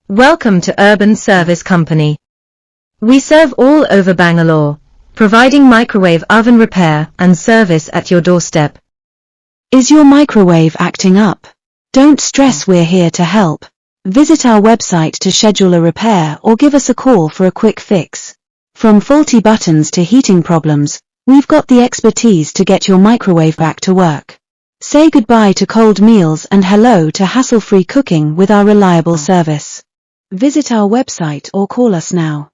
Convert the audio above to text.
Welcome to Urban Service Company. We serve all over Bangalore, providing microwave oven repair and service at your doorstep. Is your microwave acting up? Don't stress, we're here to help. Visit our website to schedule a repair or give us a call for a quick fix. From faulty buttons to heating problems, we've got the expertise to get your microwave back to work. Say goodbye to cold meals and hello to hassle-free cooking with our reliable service. Visit our website or call us now.